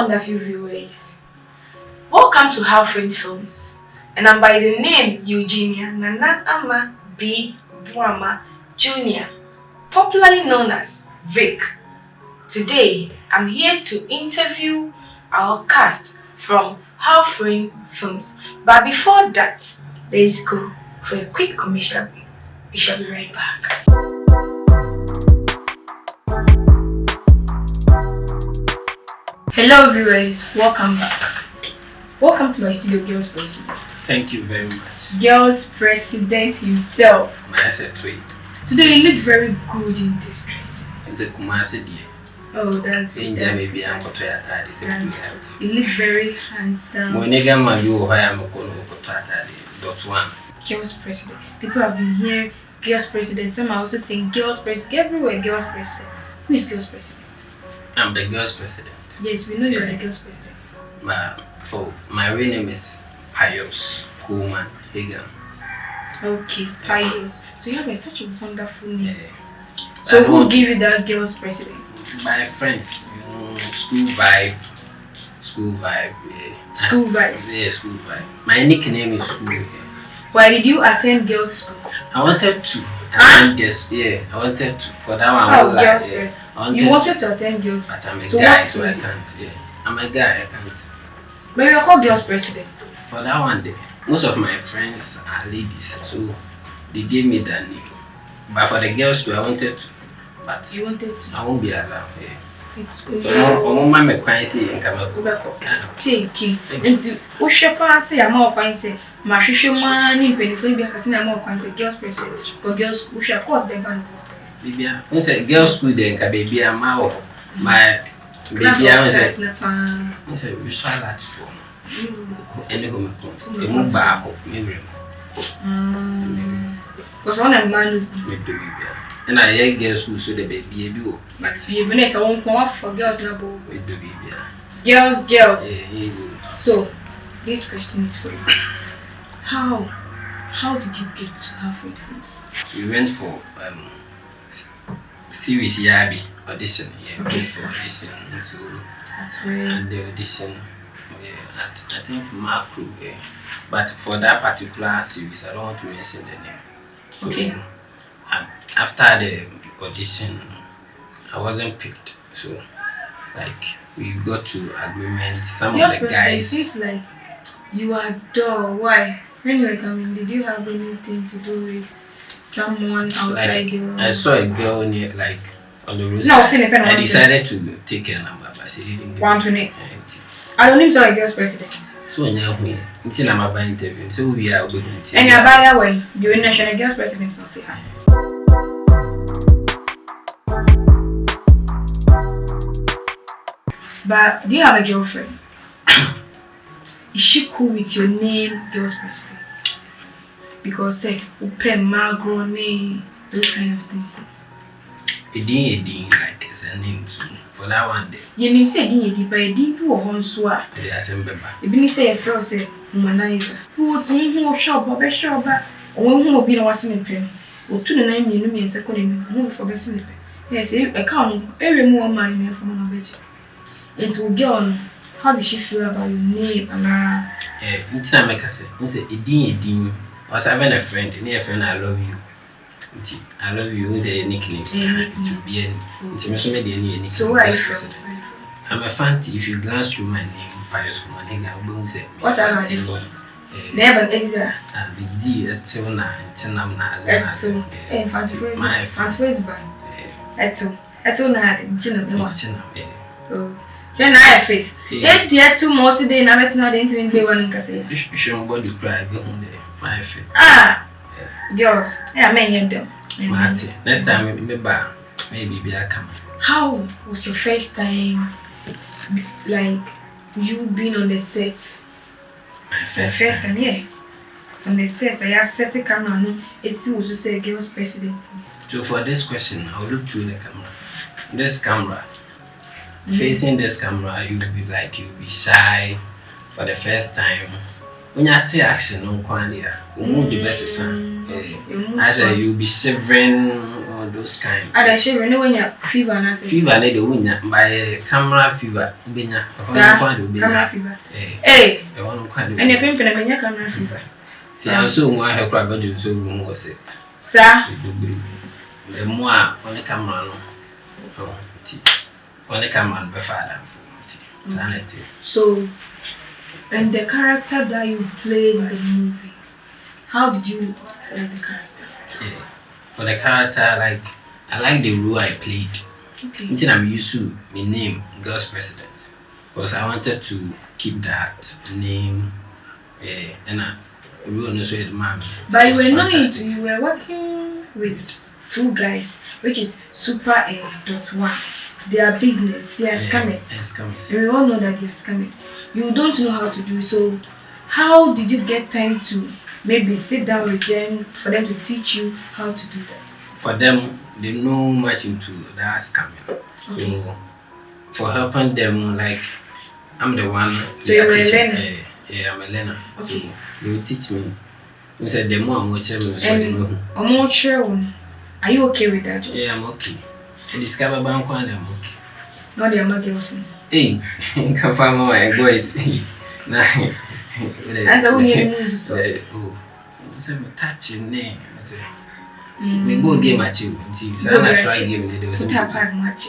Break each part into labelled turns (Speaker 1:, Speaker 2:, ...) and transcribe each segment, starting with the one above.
Speaker 1: wonderful viewers. Welcome to Halfring Films, and I'm by the name Eugenia Nana Ama B. Brahma Jr., popularly known as Vic. Today, I'm here to interview our cast from Halfring Films. But before that, let's go for a quick commercial break. We shall be right back. Hello viewers, welcome back. Welcome to my studio, Galspresident.
Speaker 2: Thank you very much.
Speaker 1: Galspresident himself.
Speaker 2: My asset trade.
Speaker 1: Today you look very good in this dress.
Speaker 2: It's a Kumasi dear.
Speaker 1: Oh, that's good.
Speaker 2: Maybe I'm
Speaker 1: You look very handsome.
Speaker 2: Monega Mayu, I am a .1.
Speaker 1: Galspresident. People have been here, Galspresident. Some are also saying Galspresident. Everywhere, Galspresident. Who is Galspresident?
Speaker 2: I'm the Galspresident.
Speaker 1: Yes, we know you're the Galspresident.
Speaker 2: But for my real name is Pius Kuhlman Hagan.
Speaker 1: Okay, Pius. So you have such a wonderful name. So who give you that Galspresident?
Speaker 2: My friends, school vibe. School vibe, yeah.
Speaker 1: School vibe?
Speaker 2: Yeah, school vibe. My nickname is School. Yeah.
Speaker 1: Why did you attend girls' school?
Speaker 2: I wanted to. I wanted to. For that one,
Speaker 1: oh, girls' school. You wanted to attend girls' school?
Speaker 2: But I'm a guy, so I can't. Yeah. I'm a guy, I can't.
Speaker 1: But you are called Galspresident.
Speaker 2: For that one day, most of my friends are ladies, so they gave me that name. But for the girls' school, I wanted to. But
Speaker 1: you wanted to?
Speaker 2: I won't be allowed. Yeah.
Speaker 1: So
Speaker 2: I'm my crazy and come up.
Speaker 1: Take it. And to Ushapa say, I'm more fine, say, Mashisha man in Penny, because I'm more fine, say, Galspresident. Because girls, Usha, course, Benban.
Speaker 2: Baby, I say, girls' school, then, baby, I'm out. My baby, I was a visual art for any home comes. A move back of memory.
Speaker 1: Because one of man
Speaker 2: with the baby. And I hear girls who so the baby a bill.
Speaker 1: But you minutes I won't come off for girls now
Speaker 2: with the baby.
Speaker 1: Girls.
Speaker 2: Yeah,
Speaker 1: so this question is for you. How did you get to Halfring Films?
Speaker 2: We went for series Yabi audition. Yeah, okay. For audition. So
Speaker 1: that's right.
Speaker 2: And the audition at I think Macro. Yeah. But for that particular series, I don't want to mention the name. So,
Speaker 1: okay.
Speaker 2: After the audition, I wasn't picked. So, like, we got to agreement. Some of the guys.
Speaker 1: It seems like you are dull. Why? When you were coming, did you have anything to do with someone outside
Speaker 2: like,
Speaker 1: your...
Speaker 2: I saw a girl near, like, on the road.
Speaker 1: No,
Speaker 2: I decided to take her number, but she didn't give
Speaker 1: me. I don't even saw a Galspresident.
Speaker 2: So now we until I'm about interview. So we are going to.
Speaker 1: And you're by the way, you're in national Galspresident not here. But do you have a girlfriend? Is she cool with your name, Galspresident? Because say open magroni, those kind of things.
Speaker 2: A ding like it's a name so for that one day.
Speaker 1: You name say ding but a ding who on swa.
Speaker 2: The assembly.
Speaker 1: If you say a friend say humanizer. Who who shop or be shop or who be no was in pen. Or 2 to 9 million second who for best in pen. Yes, a count every more money from one of it. And to get on, how did she feel about your name and
Speaker 2: until I make her say, a ding. I was having a friend, near friend, I love you. I love you is a nickname to be an intimate.
Speaker 1: So where are you from?
Speaker 2: I'm a fan. If you glance through my name, Pius Kuhlman, I will say,
Speaker 1: what's that for? Never is a
Speaker 2: big deal at Tona and Chenamna.
Speaker 1: That's so. My fancy band. That's all night in Chenam. Oh, then I have it. Yet 2 more today, and I'm not into be one in Cassia. You should body cry, go on there. My faith. Ah! Girls, I mean them.
Speaker 2: Marty, next time maybe be a come.
Speaker 1: How was your first time, like you being on the set?
Speaker 2: My first
Speaker 1: time, yeah. On the set, I set the camera. No, it's still to say Galspresident.
Speaker 2: So for this question, I'll look through the camera. This camera, facing this camera, you'll be shy for the first time. When you take action on Quandia, you move the best son. I say you'll be shivering those kind.
Speaker 1: I don't share when you fever and
Speaker 2: fever need the winner by camera fever. Binya.
Speaker 1: Camera fever. Hey.
Speaker 2: I want to kind of.
Speaker 1: And you're paying for camera fever.
Speaker 2: See, I'm so more her crab do so room was it.
Speaker 1: Sir.
Speaker 2: The more on the camera. Oh, on the camera before sanity.
Speaker 1: So, and the character that you played in the movie, how did you play the character?
Speaker 2: Yeah. For the character, like I like the role I played.
Speaker 1: Okay.
Speaker 2: Until I'm used to my name, Galspresident, because I wanted to keep that name. And I really also the man.
Speaker 1: But you were not you were working with two guys, which is Super and .1. They are business, they are scammers. And we all know that they are scammers. You don't know how to do it. So how did you get time to maybe sit down with them for them to teach you how to do that?
Speaker 2: For them, they know much into that scamming. Okay. So for helping them, like I'm the one.
Speaker 1: So you were a learner?
Speaker 2: Yeah, I'm a learner.
Speaker 1: Okay.
Speaker 2: So they will teach me. They said the more I'm watching,
Speaker 1: are you okay with that job?
Speaker 2: Yeah, I'm okay. I discover bank one, I'm okay.
Speaker 1: Not the other girls.
Speaker 2: Hey, can find my boys. Nah.
Speaker 1: That's the only news. So,
Speaker 2: oh, I'm touching name. We both game at you. See, so I'm not trying to give me the
Speaker 1: part match.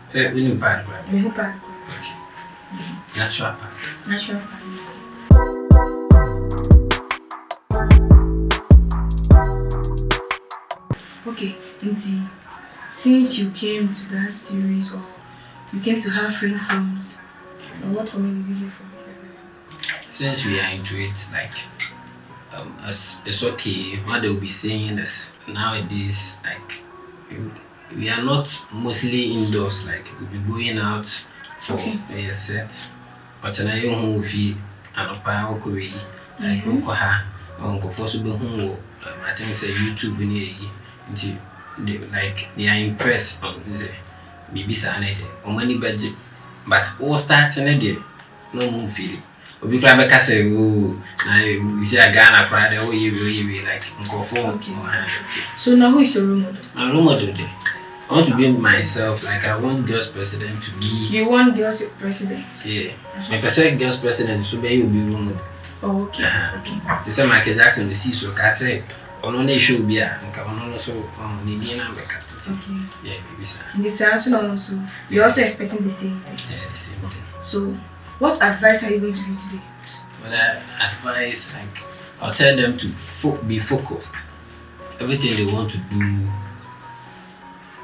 Speaker 2: So we need part.
Speaker 1: We need part.
Speaker 2: Okay. Natural part.
Speaker 1: Natural part. Okay, indeed. Since you came to that series or you came to have friend films, what comment did you hear from everyone?
Speaker 2: Since we are into it, like it's okay. What they will be saying is nowadays, like we are not mostly indoors. Like we'll be going out for a set. But now you movie and a pile like Unkoha, Uncle Fossable home. I think it's a YouTube near they are impressed on the BBC or money budget, but all starts in a day, no movie. We grab a castle, we see a Ghana Friday, oh, you like Uncle Phone.
Speaker 1: So now who is your role model?
Speaker 2: My role model today. I want to be myself, like I want Galspresident to be.
Speaker 1: You want Galspresident?
Speaker 2: Yeah. My Galspresident, so be you be role model.
Speaker 1: Oh, okay.
Speaker 2: Okay. The same Michael Jackson, the sea, so I say. On should be a also on the
Speaker 1: okay.
Speaker 2: Yeah, maybe so.
Speaker 1: In the same also, you're also expecting the same thing.
Speaker 2: Yeah, the same thing.
Speaker 1: So, what advice are you going to give today?
Speaker 2: Well, advice, like, I'll tell them to be focused. Everything they want to do,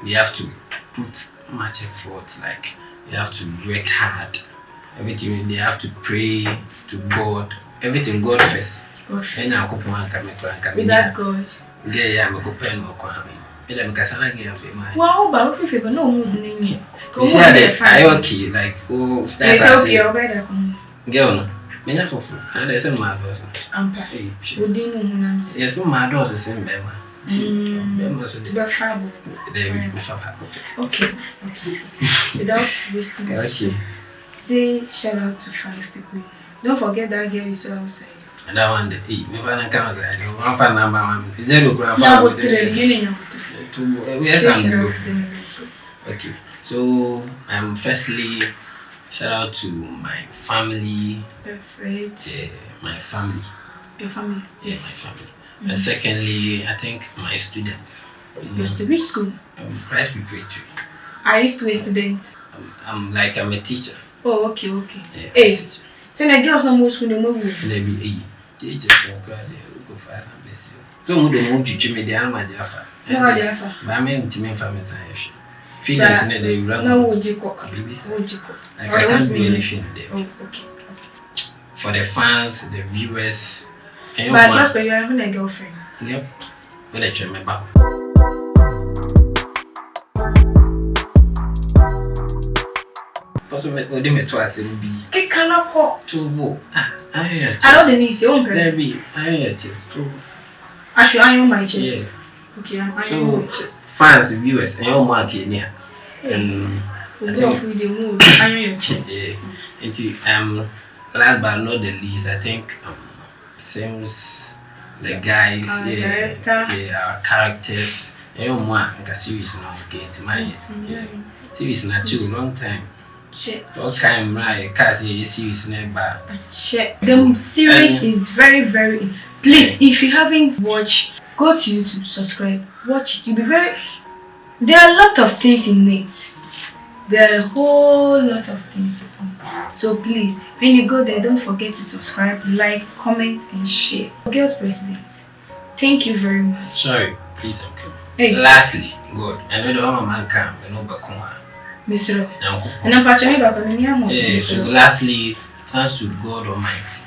Speaker 2: they have to put much effort. Like, they have to work hard. Everything, they have to pray to God. Everything God first. And I'm going to
Speaker 1: with that God.
Speaker 2: Yeah, I'm going to
Speaker 1: wow, but if you no mood in you.
Speaker 2: You see, I okay, like, oh, start.
Speaker 1: It's okay, you're better.
Speaker 2: Girl, me not for and there's a mad person. Yes, some mad doors the same, Bema.
Speaker 1: Okay. Without wasting
Speaker 2: okay.
Speaker 1: Say shout out to 5 people. Don't forget that girl you saw outside.
Speaker 2: And that one, me find camera. I don't want find number 1. 0 graph. Yes, okay. So firstly shout out to my family.
Speaker 1: Perfect.
Speaker 2: Yeah, my family.
Speaker 1: Your family?
Speaker 2: Yes, my family. And secondly, I think my students.
Speaker 1: Which school?
Speaker 2: Christ Preparatory.
Speaker 1: I used to be a student.
Speaker 2: I'm a teacher.
Speaker 1: Oh, okay.
Speaker 2: Yeah,
Speaker 1: hey, so I get some more school in the movie.
Speaker 2: Maybe teachers are glad they go for some basic. So we don't move to me, the Alma Jaffa.
Speaker 1: No, Jaffa.
Speaker 2: But I mean, to me, family time. Feelings in the run.
Speaker 1: No, would you cook?
Speaker 2: Like I can't be anything there.
Speaker 1: Oh, okay.
Speaker 2: For the fans, the viewers.
Speaker 1: But last year, you're having a girlfriend.
Speaker 2: Yep. But I try my back. Also, what do you twice in B?
Speaker 1: It cannot call.
Speaker 2: To I
Speaker 1: don't need your own
Speaker 2: there be iron chest.
Speaker 1: I should iron my chest.
Speaker 2: Yeah.
Speaker 1: Okay, I'm ironing my chest.
Speaker 2: Fans, viewers, and your market here. And
Speaker 1: I think with the mood, iron your chest.
Speaker 2: Yeah. And last but not the least, I think Sims, the guys, our characters, I want like a series now. Okay, it's my series na chill long time.
Speaker 1: Shit.
Speaker 2: All time right? Cause a series never.
Speaker 1: Shit. The series is very, very. Please, if you haven't watched, go to YouTube, subscribe, watch it. You'll be very. There are a lot of things in it. There are a whole lot of things. So please, when you go there, don't forget to subscribe, like, comment, and share. Galspresident, thank you very much.
Speaker 2: Sorry, please, I'm coming.
Speaker 1: Hey.
Speaker 2: Lastly, God, I know the one man come, I know Bakuma.
Speaker 1: Misro. And I'm patching me back on the
Speaker 2: yeah, so lastly, thanks to God Almighty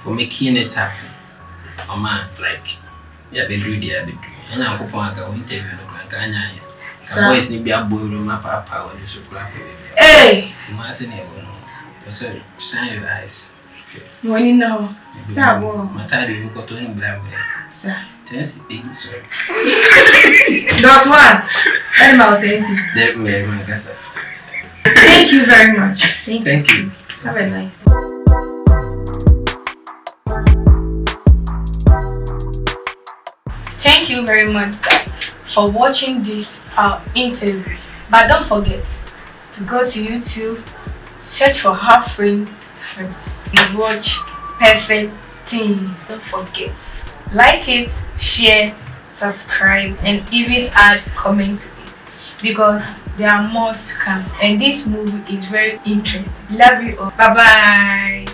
Speaker 2: for making it happen. Man, like, yeah, be do there, be do. And I'm going to interview no Kanya. So, boys need be a boy with my papa when you so clap.
Speaker 1: Hey!
Speaker 2: You must say, so shine your eyes.
Speaker 1: When you know, Sabo.
Speaker 2: My tired you got to any black.
Speaker 1: Sir.
Speaker 2: Tense big, sorry.
Speaker 1: Not one. I'm out there. Thank you very much.
Speaker 2: Thank you.
Speaker 1: Have a nice day. Thank you very much, guys, for watching this interview. But don't forget to go to YouTube, search for Half-Frame Films, and watch perfect things. Don't forget, like it, share, subscribe, and even add comment to it, because there are more to come. And this movie is very interesting. Love you all. Bye bye.